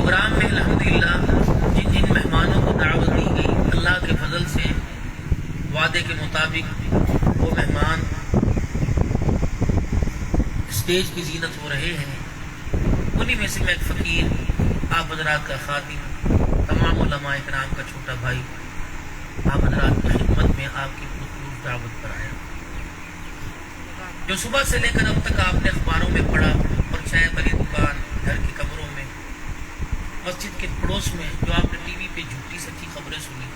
Programme میں الحمدللہ جن جن مہمانوں کو دعوت دی گئی اللہ کے فضل سے وعدے کے مطابق وہ مہمان اسٹیج کی زینت ہو رہے ہیں. انہی میں سے میں ایک فقیر آپ حضرات کا خادم تمام علماء کرام کا چھوٹا بھائی آپ حضرات کی خدمت میں آپ کی پرخلوص دعوت پر آیا. جو صبح سے لے کر اب تک آپ نے اخباروں میں پڑھا اور چائے والی دکان گھر کی کمروں میں مسجد کے پڑوس میں جو آپ نے ٹی وی پہ جھوٹی سچی خبریں سنی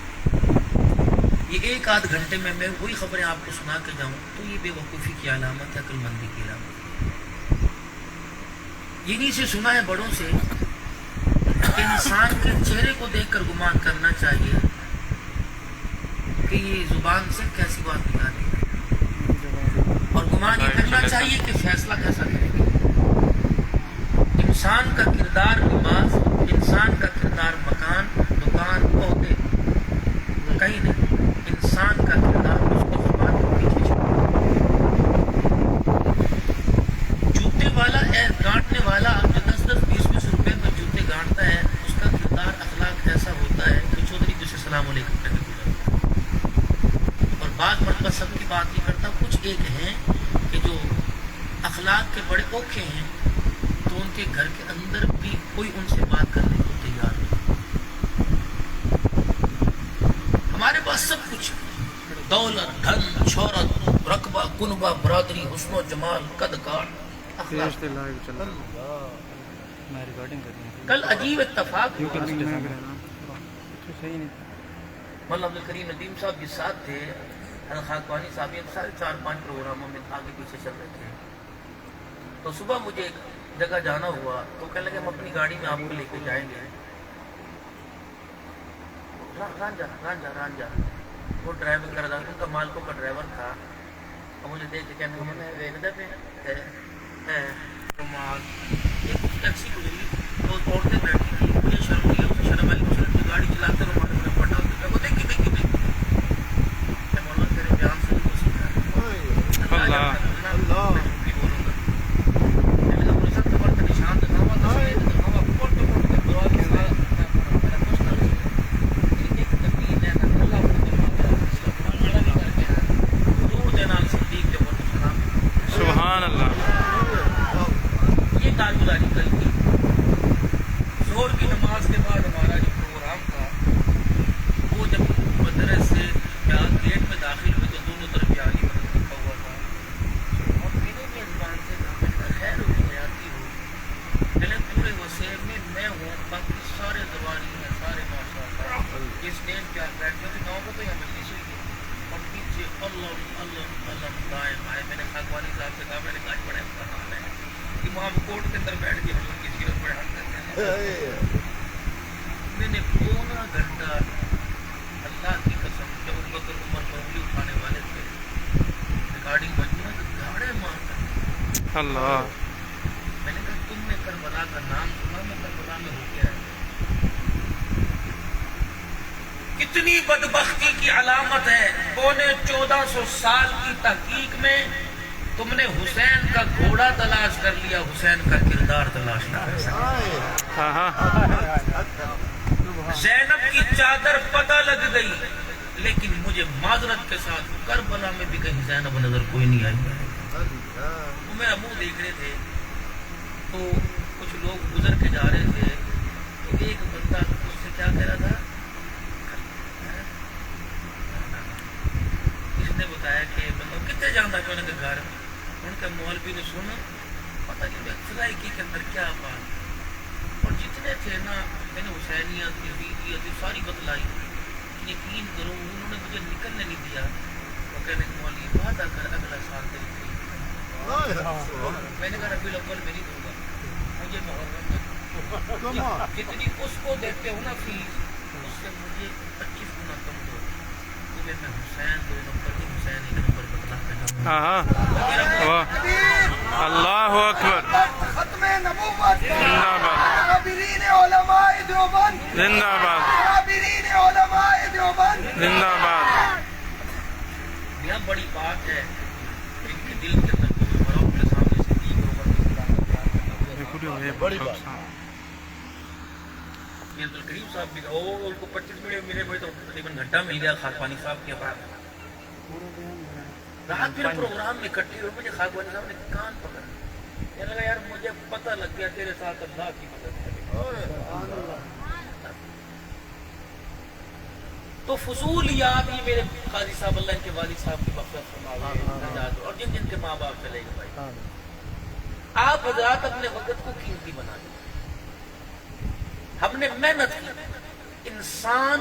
یہ ایک آدھ گھنٹے میں وہی خبریں آپ کو سنا کے جاؤں تو یہ بے وقوفی کی علامت ہے عقل مندی کی علامت. انہی سے سنا ہے بڑوں سے کہ انسان کے چہرے کو دیکھ کر گمان کرنا چاہیے کہ یہ زبان سے کیسی بات نکالی اور گمان یہ کرنا چاہیے کہ فیصلہ کیسا کرے گی. انسان کا کردار لباس انسان کا کردار مکان دکان عہدے کہیں نہیں. انسان کا کردار اس کو زبان کے پیچھے چھوڑ جوتے والا گانٹنے والا جو 10-10 20-20 روپے میں جوتے گانٹتا ہے اس کا کردار اخلاق ایسا ہوتا ہے کہ چودھری جسے السلام علیکم کہنے کو اور بعض مرتبہ سب کی بات نہیں کرتا. کچھ ایک ہیں کہ جو اخلاق کے بڑے اوکھے ہیں تو ان کے گھر کے اندر بھی کوئی ان سے بات کرنے کو تیار نہیں. ہمارے پاس سب کچھ دولت دھن شہرت رقبہ کنبہ برادری حسن و جمال قد کاٹ اخلاق. کل عجیب اتفاق مولانا عبد الکریم ندیم صاحب جس ساتھ تھے خاکوانی صاحب یہ سارے 4-5 پروگراموں میں آگے پیچھے چل رہے تھے تو صبح مجھے ایک جگہ جانا ہوا تو کہنے لگے ہم اپنی گاڑی میں آپ کو لے کے جائیں گے. رانجا وہ ڈرائیور کر رہا ان کا مالکوں کا ڈرائیور تھا اور مجھے دیکھ کے کہنے لگا میں دیکھ دے ایک ٹیکسی گزری تو عورتیں بیٹھی تھی مجھے شرم نہیں شرم والی مسلم کی گاڑی چلاتے رہو میں پٹا وہ دیکھی میں مولانا تیرے بیان سے بھی سیکھا اللہ میں نے پورا گھنٹہ اللہ کی قسم جب ابوبکر عمر بولی اٹھانے والے تھے ریکارڈنگ بجی نا تو گاڑے مارتا اللہ. میں نے کہا تم نے کربلا کا نام سنا میں کربلا میں ہو گیا ہے. کتنی بدبختی کی علامت ہے 1450 سال کی تحقیق میں تم نے حسین کا گھوڑا تلاش کر لیا حسین کا کردار تلاش نہ کر سکے. زینب کی چادر پتہ لگ گئی لیکن مجھے معذرت کے ساتھ کربلا میں بھی کہیں زینب نظر کوئی نہیں آئی. وہ میرا منہ دیکھ رہے تھے تو کچھ لوگ گزر کے جا رہے تھے تو ایک بندہ اس سے کیا کہہ رہا تھا اس نے بتایا کہ بندہ کتنے جانا کہ انہوں نے گھر ان کے مولوی نے سنا پتہ نہیں فضائقی کے اندر کیا بات اور جتنے تھے نا میں نے حسینیت یزیدیت ساری بتلائی. یقین کرو انہوں نے مجھے نکلنے نہیں دیا. وہ کہنے کہ مولوی وعدہ کر اگلا سال تیری فیس. میں نے کہا ربیع الاول میں نہیں دوں گا مجھے محرم میں جتنی اس کو دیتے ہو نا فیس اس سے مجھے 25 گنا کم دو. تمہیں میں حسین 2 نمبر کی حسین 1 نمبر بتلا کے جاؤں. اللہ اکبر ختم نبوت زندہ باد کابرین علماء دیوبند زندہ باد کابرین علماء دیوبند زندہ باد. یہ بڑی بات ہے ان کے دل کے اندر کچھ بڑوں کے سامنے سے دیگر بڑی بات. مفتی عبد الکریم صاحب بھی تھا، وہ ان کو 25 منٹ ملے ہوئے تو تقریباً گھنٹہ مل گیا خاکوانی صاحب کے بعد. رات پھر پروگرام میں اکٹھے ہوئے، مجھے خاکوانی صاحب نے کان پکڑا. کہنے لگا یار مجھے پتہ لگ گیا تیرے ساتھ اللہ کی مدد ہے. تو فضولیات ہی میرے قاضی صاحب اللہ ان کے والد صاحب کی مغفرت فرمائے اور جن جن کے ماں باپ چلے گئے بھائی، آپ حضرات اپنے وقت کو قیمتی بنا دیں. ہم نے محنت کی، انسان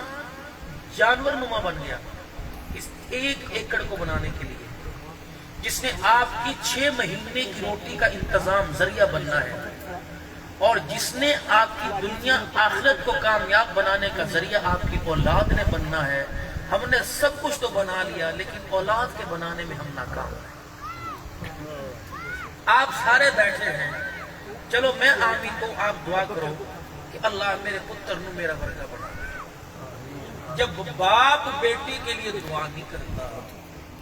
جانور نما بن گیا اس 1 ایکڑ کو بنانے کے لیے، جس نے آپ کی 6 مہینے کی روٹی کا انتظام ذریعہ بننا ہے، اور جس نے آپ کی دنیا آخرت کو کامیاب بنانے کا ذریعہ آپ کی اولاد نے بننا ہے. ہم نے سب کچھ تو بنا لیا لیکن اولاد کے بنانے میں ہم ناکام ہیں. آپ سارے بیٹھے ہیں، چلو میں آمین تو آپ دعا کرو کہ اللہ میرے پتر نو میرا ورگا بنا دے. جب باپ بیٹی کے لیے دعا نہیں کرتا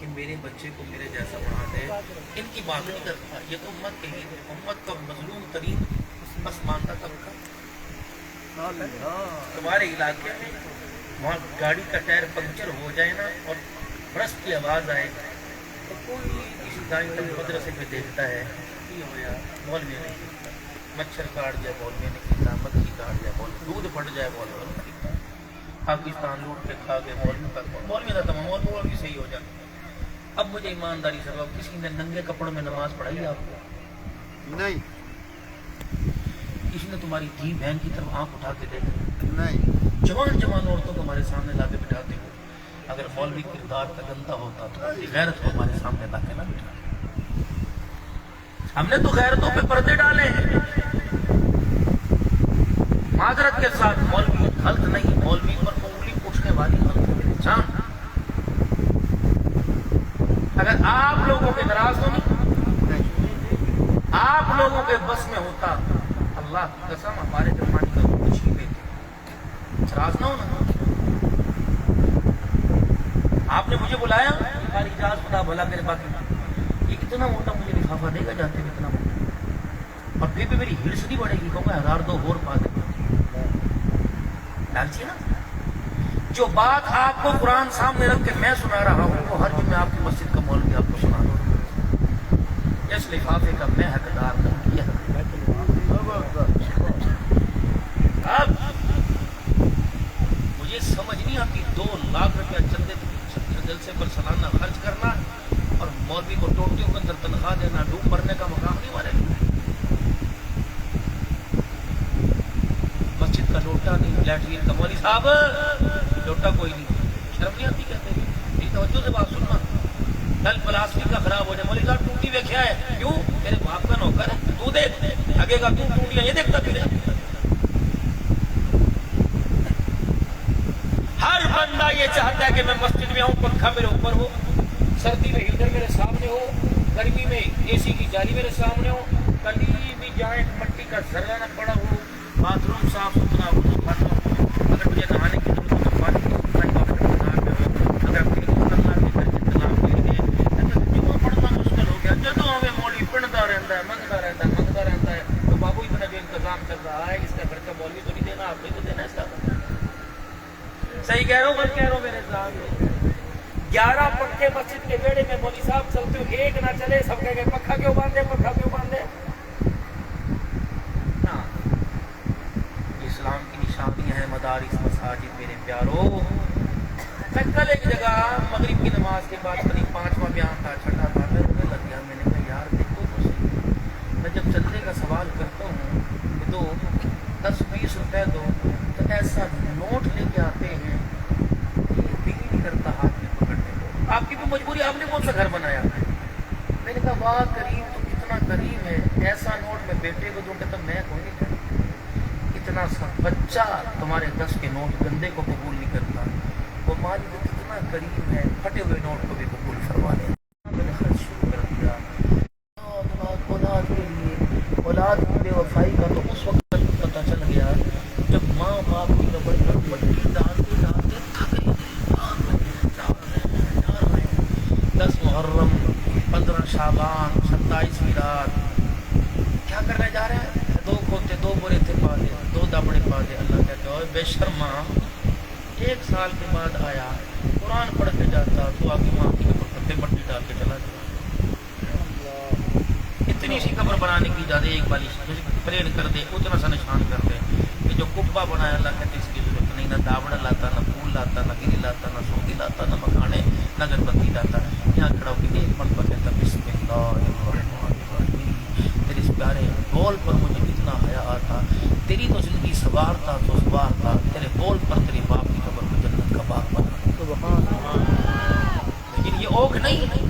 کہ میرے بچے کو میرے جیسا بنا دے، ان کی بات نہیں کرتا. یہ تو امت کے لیے، امت کا مظلوم ترین پسماندہ طبقہ. تمہارے علاقے میں وہاں گاڑی کا ٹائر پنکچر ہو جائے نا اور برس کی آواز آئے تو کوئی کسی دائیں تک مدرسے پہ دیکھتا ہے یہ ہوا مولوی نے کیتا، مچھر کاٹ جائے مولوی نے کیتا، مکھی کاٹ جائے مولوی، دودھ پھٹ جائے مولوی نے کیتا، پاکستان لوٹ کے کھا گئے مولوی کا تمام مولوی صحیح ہو جائے. اب مجھے ایمانداری سے کسی نے ننگے کپڑوں میں نماز پڑھائی آپ کو؟ نہیں. کسی نے تمہاری دھی بہن کی طرف آنکھ اٹھا کے دیکھا؟ نہیں. جوان عورتوں کو ہمارے سامنے لا کے بٹھاتے ہو. اگر مولوی کردار کا گندا ہوتا تو اپنی غیرت کو ہمارے سامنے لا کے نہ بٹھاتے. ہم نے تو غیرتوں پہ پردے ڈالے ہیں. معذرت کے ساتھ مولوی غلط نہیں، مولوی پر انگلی پوچھنے والی غلط پہچان. اگر آپ لوگوں کے ناراض ہو آپ لوگوں کے بس میں ہوتا، اللہ کی قسم ہمارے درمیان کا کچھ ہی لیتے. ناراض نہ ہونا. آپ نے مجھے بلایا، ہماری اجازت خدا بھلا کرے، باقی یہ کتنا موٹا مجھے لفافہ دے گا جاتے ہوئے، اتنا موٹا، اور پھر بھی میری ہرس نہیں بڑھے گی، کہوں گا 1002 اور پا دے. لالچی نا. جو بات آپ کو قرآن سامنے رکھ کے میں سنا رہا ہوں وہ ہر جمعے آپ کی مسجد کا مولوی آپ کو سنا رہا ہوں. اس لفافے کا میں حقدار نہیں کیا. اب مجھے سمجھ نہیں آتی 2 لاکھ روپیہ چندے جلسے پر سالانہ خرچ کرنا اور مولوی کو ٹوٹیوں کے اندر تنخواہ دینا، ڈوب مرنے کا مقام نہیں ہمارے. مسجد کا لوٹا نہیں، لیٹرین کا، مولوی صاحب لوٹا کوئی نہیں، شرم نہیں آتی کہتے ہیں. یہ توجہ سے بات سننا. کل پلاسٹک کا خراب ہو جائے، مولوی صاحب ٹوٹی دیکھا ہے، کیوں؟ تیرے باپ کا نوکر ہے، تو دیکھ لگے گا تو ٹوٹیاں یہ دیکھتا پھر. ہر بندہ یہ چاہتا ہے کہ میں مسجد میں آؤں، پنکھا میرے اوپر ہو، سردی میں ہیٹر میرے سامنے ہو، گرمی میں اے سی کی جالی میرے سامنے ہو، کہیں بھی جائیں مٹی کا ذرہ نہ پڑا ہو، باتھ روم صاف ستھرا ہو، اگر مجھے نہانے کی ضرورت ہو تو پانی کی سپلائی وقت میں ہو، اگر بالکل اللہ کے گھر کے تالاب گر گئے جو پڑھنا مشکل ہو گیا. جدو ہمیں مولوی پڑھتا رہتا ہے، منگتا رہتا ہے تو بابو اتنا جو انتظام کر رہا ہے اس کا خرچہ مولوی تو نہیں دینا، آپ نہیں تو دینا اس کا. صحیح کہہ رہا ہوں غلط کہہ رہا ہوں میرے صاحب؟ 11 پنکھے مسجد کے بیڑے میں مولوی صاحب چلتے ہو، ایک نہ چلے، سب کہہ گئے پنکھا کیوں باندھے، پنکھا کیوں باندھے. اسلام کی نشانیاں ہیں مدارس مساجد میرے پیارو. میں کل ایک جگہ مغرب کی نماز کے بعد قریب 5واں بیان تھا، چھٹا تھا، میں رونے لگ گیا. میں نے کہا یار دیکھو تو صحیح، میں جب چندے کا سوال کرتا ہوں کہ دو 10-20 روپے دو تو ایسا نوٹ لے کے آتے ہیں کہ دل نہیں کرتا ہاتھ میں پکڑنے کو. آپ کی بھی مجبوری، آپ نے کون سا گھر بنایا؟ میں نے کہا واہ کریم تو کتنا کریم ہے، ایسا نوٹ میں بیٹے کو دوں گا تو میں کوئی نہیں کرتا. اتنا سا بچہ تمہارے 10 کے نوٹ گندے کو قبول نہیں کرتا، وہ مالک کتنا کریم ہے، پھٹے ہوئے نوٹ کو بھی قبول فرما لے. میں نے خرچ شروع کر دیا اولاد کے لیے. اولاد کی بے وفائی کا تو اس وقت پتہ چل گیا جب ماں باپ کی قبر پر مٹی ڈالتے تھک گئی. 10 محرم، 15 شعبان، 27 رات کیا کرنے جا رہے ہیں؟ دو کھوتے دو برے تھے پا دے، دو دابڑے پا دے۔ اللہ کہتے ہیں بے شرما، 1 سال کے بعد آیا، قرآن پڑھ کے جاتا تو آگے ماں کی قبر پہ مٹی ڈال کے چلا جاتا۔ اتنی سی قبر بنانے کی اجازت ایک والی پلین کر دے، اتنا سا نشان کر دے کہ جو کبا بنایا اللہ کہتے اس کی ضرورت نہیں، نہ داوڑا لاتا، نہ پھول لاتا، نہ گری لاتا، نہ سوندی لاتا، نہ مکھانے، نہ اگربتی لاتا۔ یہاں کھڑا ہو کے ایک مرتبہ کہتا بسم اللہ الرحمن الرحیم، تیرے اس پیارے بول پر مجھے اتنا حیا آتا، تیری تو زندگی سوارتا تو سوارتا، تیرے بول پر تیری باپ کی قبر کو جنت کا باغ بنا۔ لیکن یہ اوکھ نہیں۔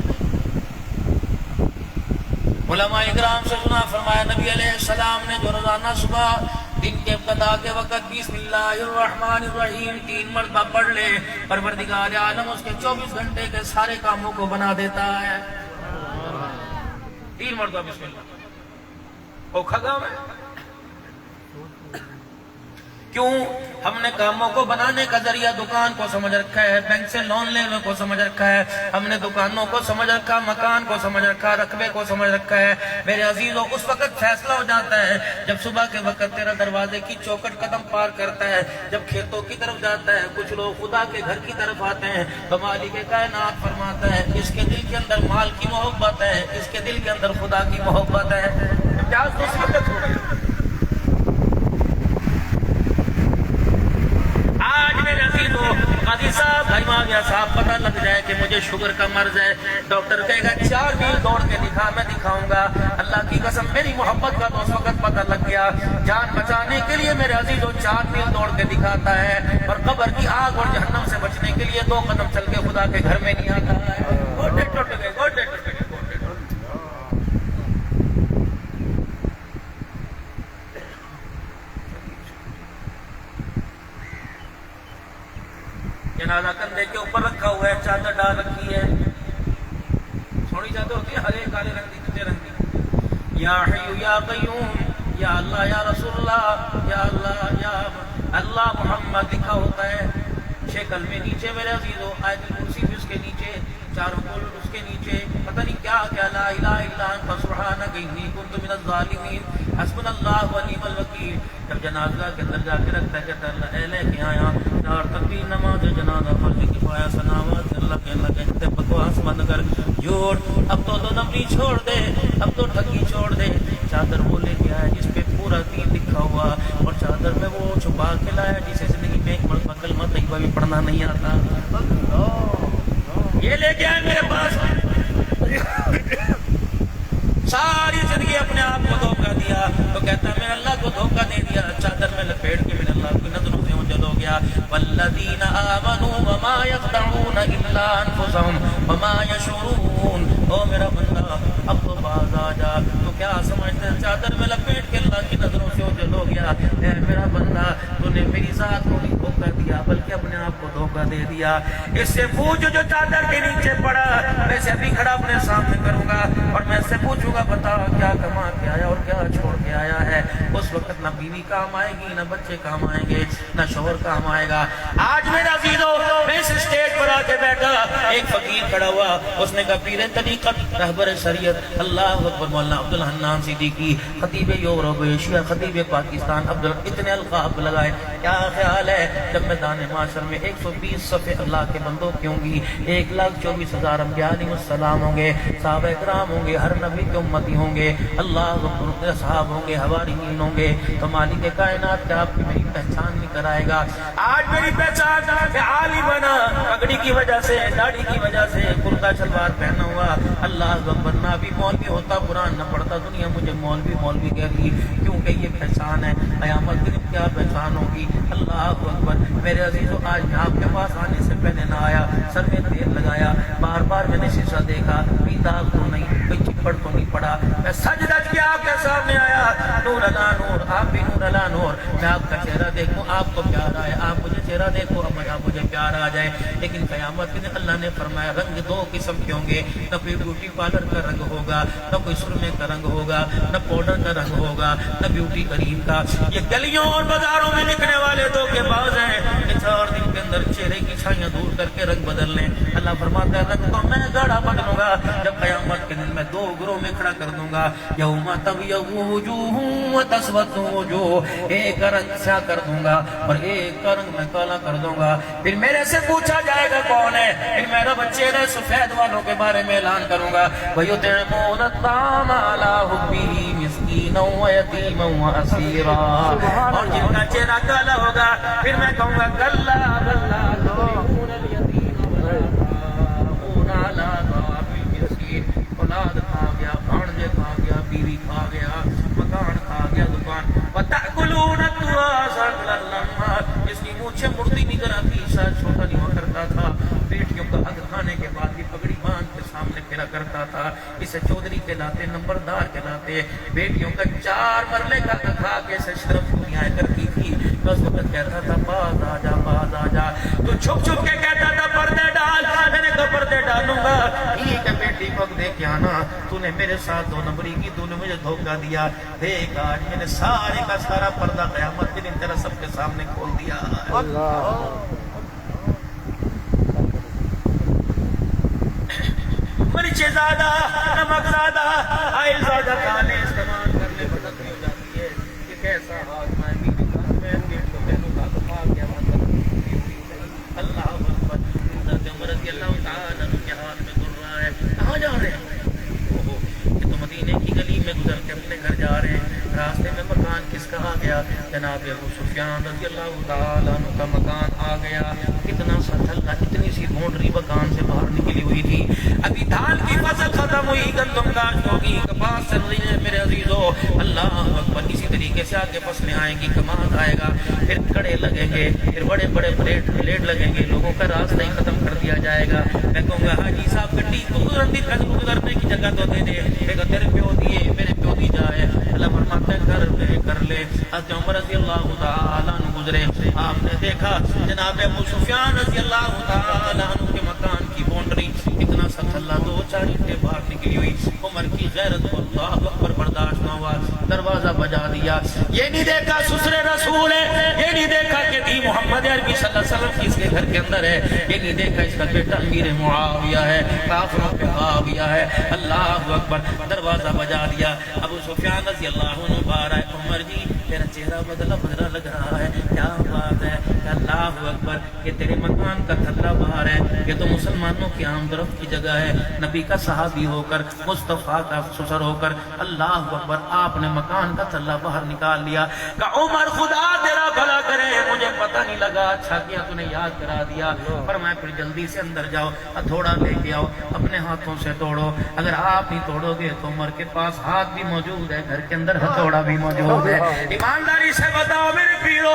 علماء اکرام سے سنا، فرمایا نبی علیہ السلام نے جو روزانہ صبح دن کے ابتدا کے وقت بسم اللہ الرحمن الرحیم 3 مرتبہ پڑھ لے، پروردگار عالم اس کے 24 گھنٹے کے سارے کاموں کو بنا دیتا ہے۔ 3 مرتبہ بسم اللہ، اوکھا کام ہے؟ کیوں؟ ہم نے کاموں کو بنانے کا ذریعہ دکان کو سمجھ رکھا ہے، بینک سے لون لینے کو سمجھ رکھا ہے، ہم نے دکانوں کو سمجھ رکھا، مکان کو سمجھ رکھا، رقبے کو سمجھ رکھا ہے۔ میرے عزیزوں، اس وقت فیصلہ ہو جاتا ہے جب صبح کے وقت تیرا دروازے کی چوکٹ قدم پار کرتا ہے، جب کھیتوں کی طرف جاتا ہے، کچھ لوگ خدا کے گھر کی طرف آتے ہیں تو مالک کائنات فرماتا ہے اس کے دل کے اندر مال کی محبت ہے، اس کے دل کے اندر خدا کی محبت ہے۔ امتیاز تو ثابت ہو گیا۔ آج میرے عزیزو، قاضی صاحب امام یا صاحب پتہ لگ جائے کہ مجھے شوگر کا مرض ہے، ڈاکٹر کہے گا 4 میل دوڑ کے دکھا، میں دکھاؤں گا۔ اللہ کی قسم میری محبت کا تو اس وقت پتہ لگ گیا، جان بچانے کے لیے میرے عزیزو 4 میل دوڑ کے دکھاتا ہے، اور قبر کی آگ اور جہنم سے بچنے کے لیے 2 قدم چل کے خدا کے گھر میں نہیں آتا ہے۔ گوٹے ٹوٹ گئے، گوٹے ٹوٹ گئے، گوٹے ٹوٹ گئے۔ جنازہ کندھے کے اوپر رکھا ہوا ہے، چادر ڈال رکھی ہے، سونی چادر ہوتی ہے ہرے کالے رنگ کی، کتنے رنگ کی؟ یا حی یا قیوم، یا اللہ یا رسول اللہ، یا اللہ یا اللہ محمد لکھا ہوتا ہے 6 کلمے نیچے میرے عزیزو، آیت الکرسی بھی اس کے نیچے، 4 قول اس کے نیچے، پتہ نہیں کیا کیا، لا الہ الا انت سبحانک انی کنت من الظالمین، حسبنا اللہ و نعم الوکیل۔ جب جنازہ کے اندر جا کے رکھتا ہے کہتا ہے اللہ اے لے کے آیا 4 تکبیر نماز جنازہ فرض کفایہ سناوات، اللہ کہتے بکواس بند کر، جھوٹ، اب تو نمبری چھوڑ دے، اب تو ٹھگی چھوڑ دے۔ چادر وہ لے کے آیا جس پہ پورا دین لکھا ہوا، اور چادر میں وہ چھپا کے لایا جسے زندگی میں ایک مرتبہ کلمہ طیبہ بھی پڑھنا نہیں آتا، یہ لے کے آئے میرے پاس۔ ساری زندگی اپنے آپ کو دھوکہ دیا، تو کہتا ہے میں نے اللہ کو دھوکہ دے دیا، چادر میں لپیٹ کے میں نے اللہ کی نظروں سے اوجھل ہو گیا۔ والذین آمنوا وما یخدعون الا انفسهم وما یشعرون۔ او میرا بندہ اب تو باز آ جا، تو کیا سمجھتے ہیں چادر میں لپیٹ کے اللہ کی نظروں سے اوجھل ہو گیا؟ اے میرا بندہ، تو نے میری ذات کو نہیں دھوکہ دیا بلکہ اپنے آپ کو دھوکہ دے دیا۔ اس سے پوچھ جو چادر کے نیچے پڑا، میں اسے ابھی کھڑا اپنے سامنے کروں گا اور میں اس سے پوچھوں گا بتا کیا کما کے آیا اور کیا چھوڑ کے آیا ہے۔ اس وقت نہ بیوی کام آئے گی، نہ بچے کام آئیں گے، نہ شوہر کام آئے گا۔ آج میرا عزیزو، میں اس اسٹیج پر آ کے بیٹھا، ایک فقیر کھڑا ہوا، اس نے کہا پیر طریقت، رہبر شریعت، اللہ اکبر، مولانا عبدالحنان صدیقی، خطیب یورپ ایشیا، خطیب پاکستان، اتنے القاب لگائے۔ کیا خیال ہے جب میدان معاشر میں 120 صفحے اللہ کے بندوں کی ہوں گی، 1,24,000 انبیاء علیہ السلام ہوں گے، صحابہ اکرام ہوں گے، ہر نبی کے امتی ہوں گے، اللہ کے اصحاب ہوں گے، حواریین ہوں گے، تو مالک کائنات کیا آپ کی میری پہچان نہیں کرائے گا؟ آج میری پہچان عالی بنا، پگڑی کی وجہ سے، داڑھی کی وجہ سے، کرتا شلوار پہنا ہوا، اللہ اکبر، نہ بھی مولوی ہوتا، قرآن نہ پڑھتا، دنیا مجھے مولوی کہتی، کیونکہ یہ پہچان ہے۔ قیامت کے دن کیا پہچان ہوگی؟ اللہ اکبر۔ میرے عزیزو، آج میں آپ کے پاس آنے سے پہلے نہ آیا، سر میں تیل لگایا، بار بار میں نے شیشہ دیکھا، کوئی داغ تو نہیں، کوئی چپڑ تو نہیں پڑا، میں سج دج کے آپ کے سامنے آیا، نور علا نور، آپ بھی نور علا نور، میں آپ کا چہرہ دیکھوں، آپ کو پیار آئے، آپ مجھے چہرہ دیکھو، اب مجھے پیار آ جائے۔ لیکن قیامت کے دن اللہ نے فرمایا رنگ 2 قسم کے ہوں گے، نہ کوئی بیوٹی پارلر کا رنگ ہوگا، نہ کوئی سرمے کا رنگ ہوگا، نہ پاؤڈر کا رنگ ہوگا، نہ بیوٹی کریم کا۔ یہ گلیوں اور بازاروں میں لکھنے والے دھوکے باز ہیں، 4 دن کے اندر چہرے کی چھائیاں دور کر کے رنگ بدل لیں. اللہ فرماتا ہے رنگ تو میں گاڑا بدلوں گا. جب قیامت کے دن میں 2 گروہ میں کھڑا کر دوں گا. یوم تبیض وجوہ وتسود وجوہ, ایک رنگ سیاہ کر دوں گا اور ایک کا رنگ میں کالا کر دوں گا. پھر میرے سے پوچھا جائے گا کون ہے؟ پھر میں رب چہرے سفید والوں کے بارے میں اعلان کروں گا. وَيُطْعِمُونَ الطَّعَامَ عَلَىٰ حُبِّهِ مِسْكِينًا وَيَتِيمًا وَأَسِيرًا, اور جن کا چہرہ کالا ہوگا پھر میں کہوں گا کلا کلا تُکْرِمُونَ الْيَتِيمَ وَلَا تَحَاضُّونَ عَلَىٰ طَعَامِ الْمِسْكِينِ. اولاد کھا گیا, بھانجے کھا گیا, بیوی کھا گیا, مکان کھا گیا, دکان. وَتَأْكُلُونَ التُّرَاثَ أَكْلًا لَمًّا, اس کی مونچھیں مڑتی نہیں کراتی, شاید چھوٹا نہیں ہوا کرتا تھا. بیٹیوں کا حق کھانے کے بعد بھی پگڑی باندھ کے سامنے پھرا کرتا تھا. اسے چودھری کہلاتے, نمبردار کہلاتے. بیٹیوں کا 4 مرلے کا کھا کے اسے شرف دنیا کرتی تھی. بس وقت کہتا تھا باز آ جا, باز آ جا. تو چھپ چھپ کے کہتا تھا پردے ڈال. میں نے کہا پردے ڈالوں گا. ٹھیک ہے بیٹی کو دیکھ کے آنا, تو نے میرے ساتھ 2 نمبری کی, تو نے مجھے دھوکہ دیا. دیکھ آج میں نے سارے کا سارا پردہ قیامت کے دن تیرا سب کے سامنے کھول دیا. مرچ زیادہ, نمک زیادہ, آئل زیادہ کھا لے, استعمال کر لے, بدت نہیں ہو جاتی ہے. کہ کیسا ہاتھ میں بیوی کا, میں پیٹ کو بہنوں کا تو کھا گیا مطلب. اللہ اکبر. حضرت عمر رضی اللہ تعالیٰ عنہ کے ہاتھ میں گر رہا ہے. کہاں جا رہے ہیں؟ کہ تو مدینے کی گلی میں گزر کے اپنے گھر جا رہے ہیں. راستے میں مکان کس کا آ گیا؟ جناب ابو سفیان رضی اللہ تعالیٰ عنہ کا مکان آ گیا. کتنا سا تھلا, اتنی سی بونڈری مکان سے باہر نکلی ہوئی تھی. ابھی دھان کی فصل ختم ہوئی, گندم کاشت ہوگی, کپاس چل رہی ہے میرے عزیزو. اللہ اکبر. اسی طریقے سے آگے فصلیں آئیں گی, کماد آئے گا, پھر کڑے لگیں گے, پھر بڑے بڑے پلیٹ لگیں گے. لوگوں کا راستہ ہی ختم کر دیا جائے گا. میں کہوں گا حاجی صاحب گڈی تو گزرنے کی جگہ تو دے دے. تیرے پیو دیے, میرے پیو دی جائے. اللہ فرماتے ہیں کر لے. حضرت عمر رضی اللہ تعالیٰ عنہ گزرے. آپ نے دیکھا جناب ابو سفیان رضی اللہ تعالیٰ عنہ کے مکان کی بونڈری اتنا سا تھلا 2-4 اینٹیں باہر نکلی ہوئی. عمر کی غیرت کو اللہ اکبر برداشت نہ ہوا, دروازہ بجا دیا. یہ نہیں دیکھا سسر رسول ہے, یہ نہیں دیکھا کہ دی محمد عربی صلی اللہ علیہ وسلم اس کے گھر کے اندر ہے, یہ نہیں دیکھا اس کا بیٹا امیر معاویہ ہے, کافروں پہ غاویہ ہے. اللہ اکبر. دروازہ بجا دیا. ابو سفیان رضی اللہ عنہ باہر آئے. عمر جی تیرا چہرہ بدلا لگ رہا ہے, کیا بات ہے؟ اللہ اکبر. یہ تیرے مکان کا تھلا باہر ہے, یہ تو مسلمانوں کی آمد و رفت کی جگہ ہے. نبی کا صحابی ہو کر, مصطفیٰ کا سسر ہو کر, اللہ اکبر, آپ نے مکان کا تھلا باہر نکال لیا. کہ عمر خدا تیرا بھلا کرے, مجھے پتہ نہیں لگا, اچھا کیا تو نے یاد کرا دیا. فرمایا پھر جلدی سے اندر جاؤ, ہتھوڑا لے کے آؤ, اپنے ہاتھوں سے توڑو. اگر آپ نہیں توڑو گے تو عمر کے پاس ہاتھ بھی موجود ہے, گھر کے اندر ہتھوڑا بھی موجود ہے. ایمانداری سے بتاؤ میرے پیرو,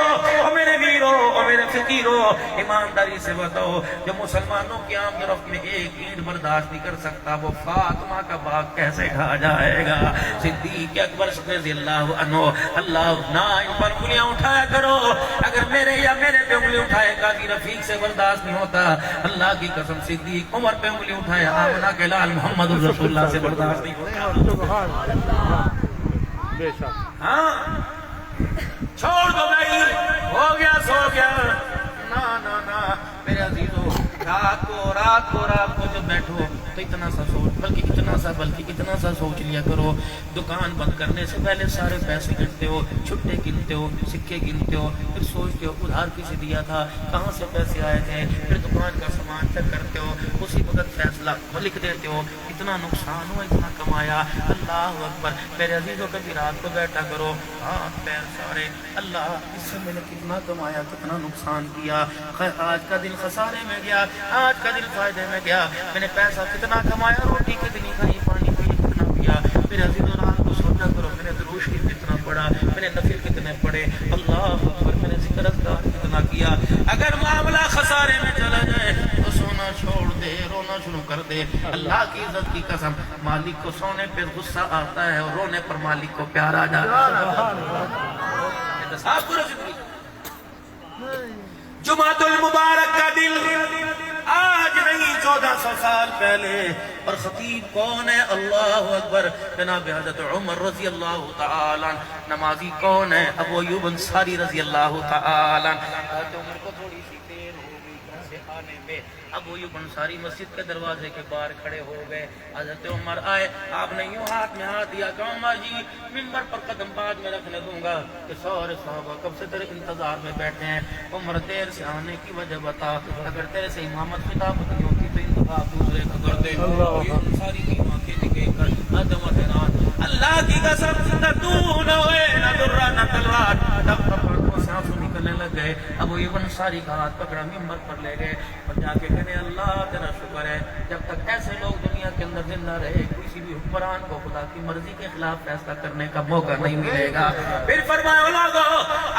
میرے ویرو, میرے فقیرو, ایمانداری سے بتاؤ, جو مسلمانوں کی آمد و رفت میں ایک اینٹ برداشت نہیں کر سکتا, وہ فاطمہ کا باغ کیسے کھا جائے گا؟ صدیق اکبر رضی اللہ عنہ. اللہ نہ ان پر انگلیاں اٹھایا کرو, اگر میرے یا میرے پہ انگلی اٹھائے قاضی رفیق سے برداشت نہیں ہوتا. اللہ کی قسم صدیق عمر پہ انگلی اٹھائے, آمنہ کے لال محمد رسول اللہ سے برداشت نہیں ہوتا. ہاں چھوڑ دو بھائی, ہو گیا سو گیا. نا میرے عزیزو, رات کو جب بیٹھو تو اتنا سا سوچ, بلکہ اتنا سا سوچ لیا کرو. دکان بند کرنے سے پہلے سارے پیسے گنتے ہو, چھٹے گنتے ہو, سکے گنتے ہو, پھر سوچتے ہو ادھار کسے دیا تھا, کہاں سے پیسے آئے تھے, پھر دکان کا سامان چیک کرتے ہو, اسی وقت فیصلہ لکھ دیتے ہو, اتنا نقصان ہوا, اتنا کمایا. اللہ اکبر. میرے عزیزوں کبھی رات کو بیٹھا کرو, ہاتھ پیر سارے, اللہ اس سے میں نے کتنا کمایا, کتنا نقصان کیا, آج کا دن خسارے میں گیا, آج کا دن فائدے میں گیا, میں نے پیسہ کتنا کمایا, روٹی کتنی کھائی, پانی پی کتنا پیا. میرے عزیزوں رات کو سوچا کرو, میں نے درود شریف کتنا پڑھا, میں نے نفل کتنے پڑھے, اللہ اکبر, میں نے ذکر اذکار کتنا کیا. اگر معاملہ خسارے میں چلا جائے تو سونا چھوڑ دے, رونا شروع کر دے. اللہ کی عزت کی قسم, مالک کو سونے پہ غصہ آتا ہے اور رونے پر مالک کو پیار آ جاتا ہے. جمعۃ المبارک کا دل آج نہیں 1400 سال پہلے, اور خطیب کون ہے؟ اللہ اکبر, جناب حضرت عمر رضی اللہ تعالیٰ. نمازی کون ہے؟ ابو ایوب انصاری رضی اللہ تعالیٰ. حضرت عمر کو تھوڑی سی ابو ایوب انصاری مسجد کے دروازے کے باہر کھڑے ہو گئے. حضرت عمر آئے, آپ نے یوں ہاتھ میں ہاتھ دیا کہ عمر جی منبر پر قدم بعد میں رکھنے دوں گا کہ سارے صحابہ کب سے تیرے انتظار میں بیٹھے ہیں. عمر دیر سے آنے کی وجہ بتا, اگر تیرے سے امامت خطابت نہیں ہوتی تو انتخاب دوسرے کو کر دے. انصاری کی آنکھیں دکھے کر عدم حیران, اللہ کی قسم نہ تو نہ ہوئے نہ درہ نہ تلوار. تب آنکھوں سے آنسو نکلنے لگ گئے. ابو ایوب انصاری کا ہاتھ پکڑا, منبر پر لے گئے اور جا کے کہنے اللہ تیرا شکر ہے جب تک ایسے لوگ دنیا کے اندر زندہ رہے کسی بھی حکمران کو خدا کی مرضی کے خلاف فیصلہ کرنے کا موقع نہیں ملے گا. پھر فرمایا لوگو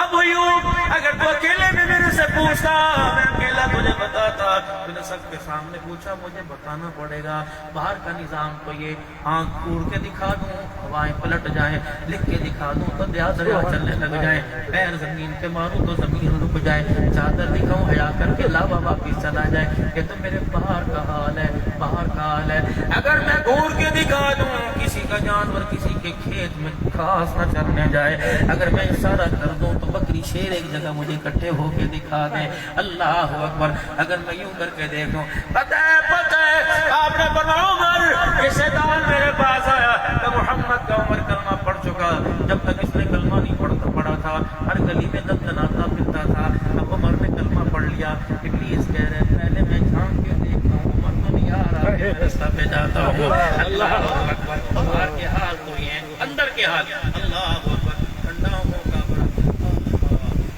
ابو ایوب اگر تو اکیلے میں میرے سے پوچھتا میں اکیلا تجھے بتاتا. میں نے سب کے سامنے پوچھا, مجھے بتانا پڑے گا. باہر کا نظام تو یہ آنکھ پھوڑ کے دکھا دوں ہوائیں پلٹ جائیں, لکھ کے دکھا دوں تو دریا چلنے لگ جائیں, پیر زمین پہ ماروں تو زمین رک جائے, چادر دکھاؤں حیا کر کے لاوا واپس چلا جائے. یہ تو میرے باہر کا حال ہے, باہر کا حال ہے. اگر میں گھور کے دکھا دوں کسی کا جانور کسی کے کھیت میں گھاس نہ چرنے جائے, اگر میں اشارہ کر دوں تو بکری شیر ایک جگہ مجھے اکٹھے ہو کے دکھا دیں. اللہ اکبر. اگر میں یوں کر کے دیکھوں پتہ ہے آپ نے فرمایا عمر یہ شیطان میرے پاس آیا کہ محمد کا عمر کلمہ پڑھ چکا. جب تک اس نے کلمہ نہیں پڑھا تھا ہر گلی میں دندناتا پھرتا تھا. اب عمر نے کلمہ پڑھ لیا. ابلیس کہہ رہے پہلے میں جھانک کے دیکھتا ہوں عمر تو نہیں آ رہا, میں رستہ پہ جاتا ہوں. اللہ اکبر. باہر کے حال تو یہ ہیں, اندر کے حال اللہ اکبر. ٹھنڈا ہوگا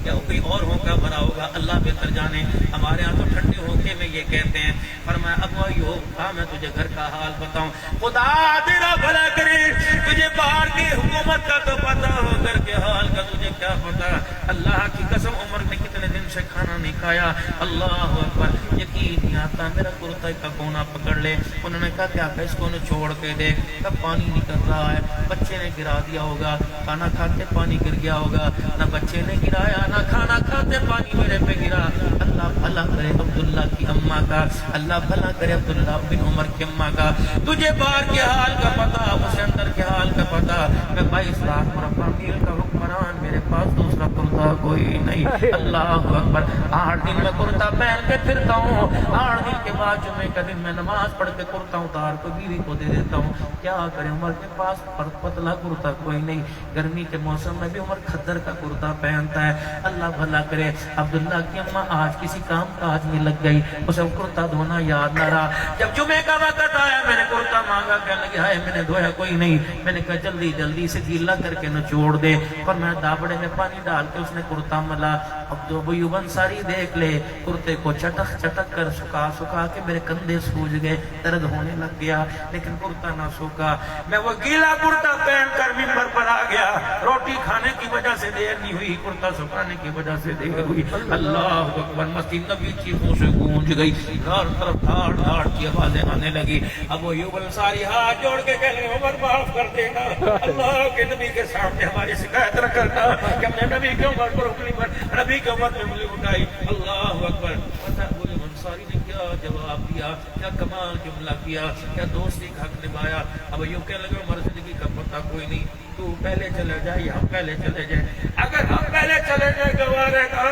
یا کوئی اور ہوگا بھرا ہوگا اللہ بہتر جانے. ہمارے ہاں تو ٹھنڈے ہوکے میں یہ کہتے ہیں. فرمایا ابو ایوب ہاں میں تجھے گھر کا حال بتاؤں, خدا تیرا بھلا کرے, تجھے باہر کی حکومت کا تو پتا ہو, گھر کے حال کا تجھے کیا پتا. اللہ کی قسم عمر نے کتنے دن سے کھانا نہیں کھایا. اللہ اکبر. یقین نہیں آتا. میرا کرتا کا کونا پکڑ لے. انہوں نے کہا کیا کہ اس کو چھوڑ کے دیکھ, کب پانی نکل رہا ہے. بچے نے گرا دیا ہوگا, کھانا کھاتے پانی گر گیا ہوگا. نہ بچے نے گرایا نہ کھانا کھاتے پانی میرے پہ گرا. اللہ بھلا کرے عبداللہ کی اماں کا, اللہ بھلا کرے عبداللہ بن عمر کی اماں کا. تجھے باہر کے حال کا پتا, مجھے اندر کے حال کا پتا. میں 22 لاکھ مربع میل کا حکمران, میرے پاس دوسرا کرتا کوئی نہیں. اللہ اکبر. 8 دن میں کرتا پہن کے پھرتا ہوں, 8 دن کے بعد جمعے کا دن میں نماز پڑھ کے کرتا اتار کو بیوی کو دے دیتا ہوں. کیا کرے عمر کے پاس پتلا کرتا کوئی نہیں. گرمی کے موسم میں بھی عمر کھدر کا کرتا پہنتا ہے. اللہ بھلا کرے عبداللہ کی اماں آج کسی کام کاج میں لگ گئی, اسے کرتا دھونا یاد نہ رہا. جب جمعے کا وقت آیا میں نے کرتا مانگا, کہنے لگا ہے میں نے دھویا کوئی نہیں. میں نے کہا جلدی جلدی سے گیلا کر کے نچوڑ دے. پر میں دابڑے میں پانی ڈال کے اس نے کرتا ملا. اب ابو ایوب انصاری دیکھ لے, کرتے کو چٹک چٹک کر سکھا سکھا کے میرے کندھے سوج گئے, درد ہونے لگ گیا, لیکن کرتا نہ سوکھا. میں وہ گیلا کرتا پہن کر منبر پر آ گیا. روٹی کھانے کی وجہ سے دیر نہیں ہوئی, کرتا سکھانے کی وجہ سے دیر ہوئی. اللہ اکبر. مسجد نبی چیخوں سے گونج گئی, ہر طرف دھاڑ دھاڑ کی آوازیں آنے لگی. ابو ایوب انصاری ہاتھ جوڑ کے کہنے عمر معاف کر دینا, اللہ کے نبی کے سامنے ہماری شکایت نہ کرنا کہ ہم نے نبی کے عمر پر انگلی پر نبی کے عمر پہ انگلی اٹھائی. اللہ اکبر. ابو ایوب انصاری نے کیا جواب دیا, کیا کمال جملہ کیا, کیا دوستی کا حق نبھایا. اب یوں کہنے لگے عمر زندگی کا پتہ کوئی نہیں, تو پہلے چلے جائے یا ہم پہلے چلے جائیں. اگر ہم پہلے چلے جائیں گوارے گا,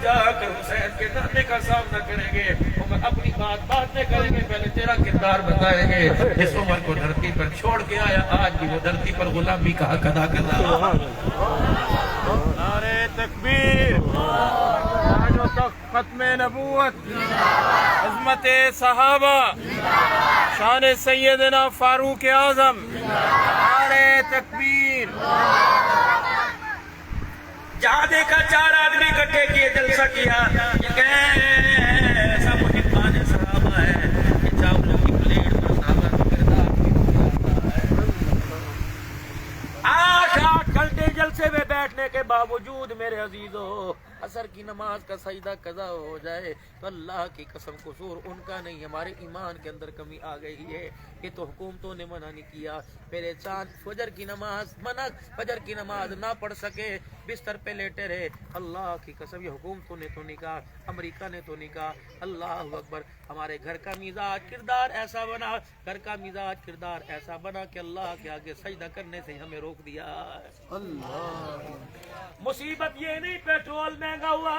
جا کر حسین کے نانے کا سامنا کریں گے, عمر اپنی بات بعد میں کریں گے, پہلے تیرا کردار بتائیں گے. اس عمر کو دھرتی پر چھوڑ کے آیا, آج بھی وہ دھرتی پر غلامی کا حق ادا کر رہا. نعرہ تکبیر, آج و تک ختم نبوت, عظمت صحابہ, شان سیدنا فاروق اعظم. نعرہ تکبیر. جہاں دیکھا 4 آدمی اکٹھے کیے, جلسہ کیا. یہ کیسا محبان صحابہ ہے, یہ چاولوں کی پلیٹ پر صحابہ کا کردار ہے. 8 گھنٹے جلسے میں بیٹھنے کے باوجود میرے عزیزو عصر کی نماز کا سجدہ قضا ہو جائے تو اللہ کی قسم قصور ان کا نہیں, ہمارے ایمان کے اندر کمی آ گئی ہے. یہ تو حکومتوں نے منع نہیں کیا. میرے چاند فجر کی نماز منع, فجر کی نماز نہ پڑھ سکے, بستر پہ لیٹے رہے. اللہ کی قسم یہ حکومتوں نے تو نہیں کہا, امریکہ نے تو نہیں کہا. اللہ اکبر. ہمارے گھر کا مزاج کردار ایسا بنا, گھر کا مزاج کردار ایسا بنا کہ اللہ کے آگے سجدہ کرنے سے ہمیں روک دیا. اللہ. مصیبت یہ نہیں پیٹرول مہنگا ہوا,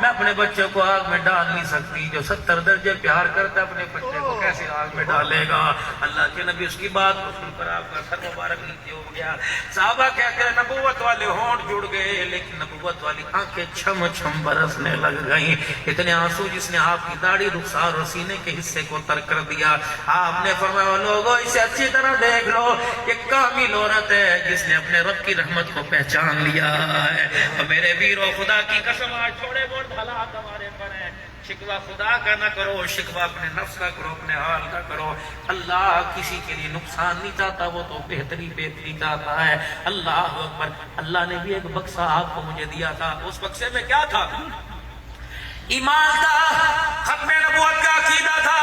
میں اپنے بچے کو آگ میں ڈال نہیں سکتی. جو 70 درجے پیار کرتا ہے اپنے بچے کو کیسے آگ میں ڈالے گا؟ اللہ کے نبی اس کی بات کو سن کر آپ کا سر مبارک نیچے ہو گیا. صحابہ کہتے ہیں نبوت والے ہونٹ جڑ گئے لیکن نبوت والی آنکھیں چھم چھم برسنے لگ گئیں. اتنے آنسو جس نے آپ کی داڑھی رخسار اور سینے کے حصے کو ترک کر دیا. آپ نے فرمایا لوگوں اسے اچھی طرح دیکھ لو, یہ کامل عورت ہے جس نے اپنے رب کی رحمت کو پہچان لیا ہے. اور میرے ویرو خدا کی قسم آج تھوڑے بہت حالات ہمارے پر ہیں. شکوہ خدا کا نہ کرو, شکوہ اپنے نفس کا کرو, اپنے حال کا کرو. اللہ کسی کے لیے نقصان نہیں چاہتا, وہ تو بہتری چاہتا ہے. اللہ اکبر. اللہ نے بھی ایک بکسا آپ کو مجھے دیا تھا. اس بکسے میں کیا تھا؟ ایمان کا, ختم نبوت کا عقیدہ تھا,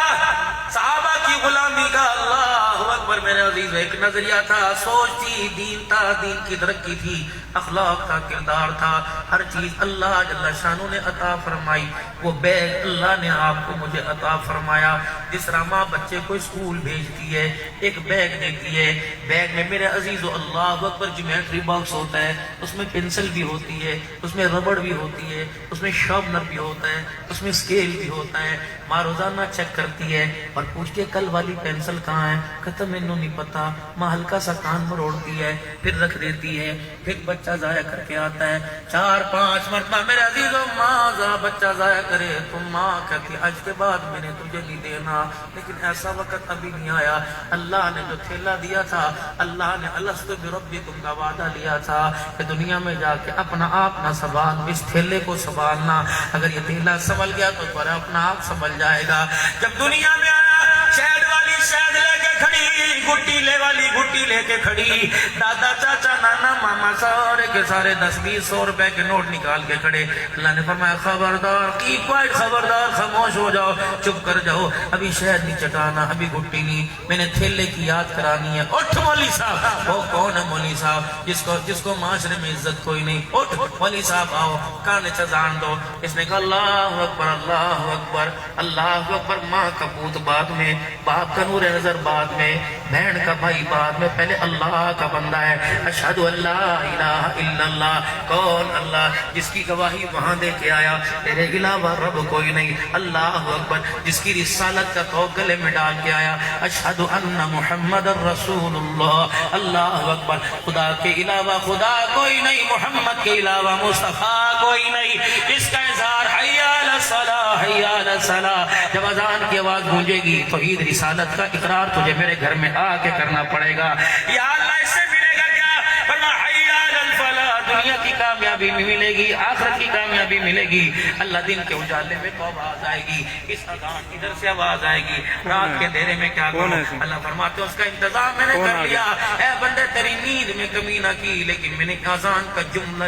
صحابہ کی غلامی کا. اللہ اکبر میرے عزیز, ایک نظریہ تھا, سوچ تھی, دین تھا, دین کی ترقی تھی, اخلاق تھا, کردار تھا, ہر چیز اللہ جل شانہ نے عطا فرمائی. وہ بیگ اللہ نے آپ کو مجھے عطا فرمایا. جس طرح ماں بچے کو اسکول بھیجتی ہے, ایک بیگ دیتی ہے, بیگ میں میرے عزیز اللہ اکبر جیومیٹری باکس ہوتا ہے, اس میں پنسل بھی ہوتی ہے, اس میں ربڑ بھی ہوتی ہے, اس میں شارپنر بھی ہوتا ہے, اس میں اسکیل بھی ہوتا ہے. ماں روزانہ چیک کرتی ہے اور پوچھتی ہے کل والی پینسل کہاں ہے؟ کہتا میں انہوں نہیں پتا. ماں ہلکا سا کان مروڑتی ہے, پھر رکھ دیتی ہے, پھر بچہ ضائع کر کے آتا ہے 4-5 مرتبہ. میرے عزیزوں ماں بچہ ضائع کرے تو ماں کہتی آج کے بعد میں نے تجھے نہیں دینا. لیکن ایسا وقت ابھی نہیں آیا. اللہ نے جو تھیلا دیا تھا, اللہ نے الستو بربکم کا وعدہ لیا تھا کہ دنیا میں جا کے اپنا آپ نہ سنبھال, اس تھیلے کو سنبھالنا. اگر یہ تھیلا سنبھل گیا تو تمہارا اپنا آپ سنبھل جائے گا. جب دنیا میں آیا شہد والی شہد لے کے کھڑی, گٹی لے والی گٹی لے کے کھڑی, دادا چاچا نانا ماما سارے کے سارے 10-20-100 روپے کے نوٹ نکال کے کھڑے. اللہ نے فرمایا خبردار, کی کوئی خبردار, خاموش ہو جاؤ, چپ کر جاؤ, ابھی شہد نہیں چٹانا, ابھی گٹی نہیں, میں نے تھیلے کی یاد کرانی ہے. اٹھ مولوی صاحب. وہ کون ہے مولوی صاحب جس کو معاشرے میں عزت کوئی نہیں؟ اٹھ مولوی صاحب آؤ, کان چزان دو. اس نے کہا اللہ اکبر, اللہ اکبر, اللہ اکبر. ماں کا پوت بعد میں, باپ کا نور نظر بعد میں, بہن کا بھائی بعد میں, پہلے اللہ کا بندہ ہے. اشہد ان لا الہ الا اللہ. کون؟ اللہ جس کی گواہی وہاں دے کے آیا تیرے علاوہ رب کوئی نہیں. اللہ اکبر جس کی رسالت کا تو گلے میں ڈال کے آیا اشہد ان محمد الرسول اللہ. اللہ اکبر. خدا کے علاوہ خدا کوئی نہیں, محمد کے علاوہ مصطفیٰ کوئی نہیں. اس کا اظہار حی علی الصلاۃ, حی علی الصلاۃ. جب اذان کی آواز گونجے گی توحید رسالت کا اقرار تجھے میرے گھر میں آ کے کرنا پڑے گا. یا اللہ اس سے ملے گا کیا؟ فرمایا حی علی الفلاح. دنیا کی کامیابی بھی ملے گی, آخرت کی کامیابی ملے گی. اللہ دن کے اجالے میں تو آواز آئے گی, اس اذان ادھر سے آواز آئے گی, رات کے اندھیرے میں کیا کروں؟ اللہ فرماتے ہیں اس کا انتظام میں نے کر لیا. اے بندے تیری نیند میں کمی نہ کی, لیکن میں نے اذان کا جملہ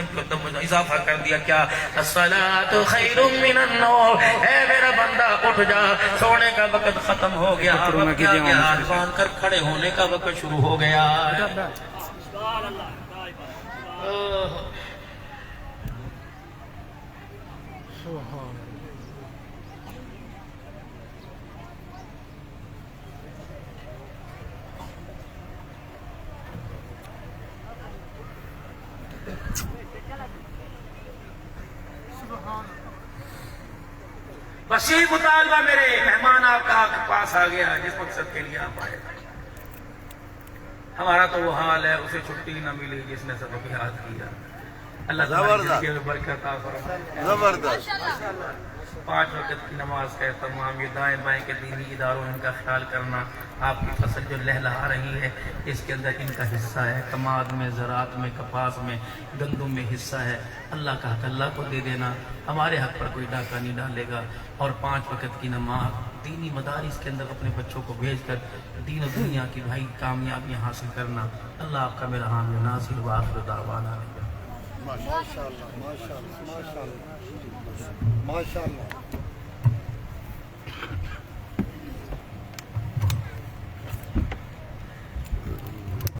اضافہ کر دیا. کیا؟ الصلاۃ خیر من النوم. اے میرا بندہ اٹھ جا, سونے کا وقت ختم ہو گیا, ہاتھ باندھ کر کھڑے ہونے کا وقت شروع ہو گیا. وسیع مطالبہ میرے مہمان آپ کا پاس آ گیا جس مقصد کے لیے آپ آئے. ہمارا تو وہ حال ہے, اسے چھٹی نہ ملی جس نے سبق یاد کیا. اللہ تعالیٰ برکت عطا فرمائے. زبردست. 5 وقت کی نماز کا اہتمام, یہ دائیں بائیں کے دینی اداروں ان کا خیال کرنا. آپ کی فصل جو لہلہا رہی ہے اس کے اندر ان کا حصہ ہے. کماد میں, زراعت میں, کپاس میں, گندم میں حصہ ہے. اللہ کا حق اللہ کو دے دینا. ہمارے حق پر کوئی ڈاکہ نہیں ڈالے گا. اور 5 وقت کی نماز دینی مدارس کے اندر اپنے بچوں کو بھیج کر دین و دنیا کی بھائی کامیابیاں حاصل کرنا. اللہ آپ کا میرا حامی ناصر و آخر دعوانا. ماشاءاللہ, ماشاءاللہ, ماشاءاللہ, ماشاءاللہ.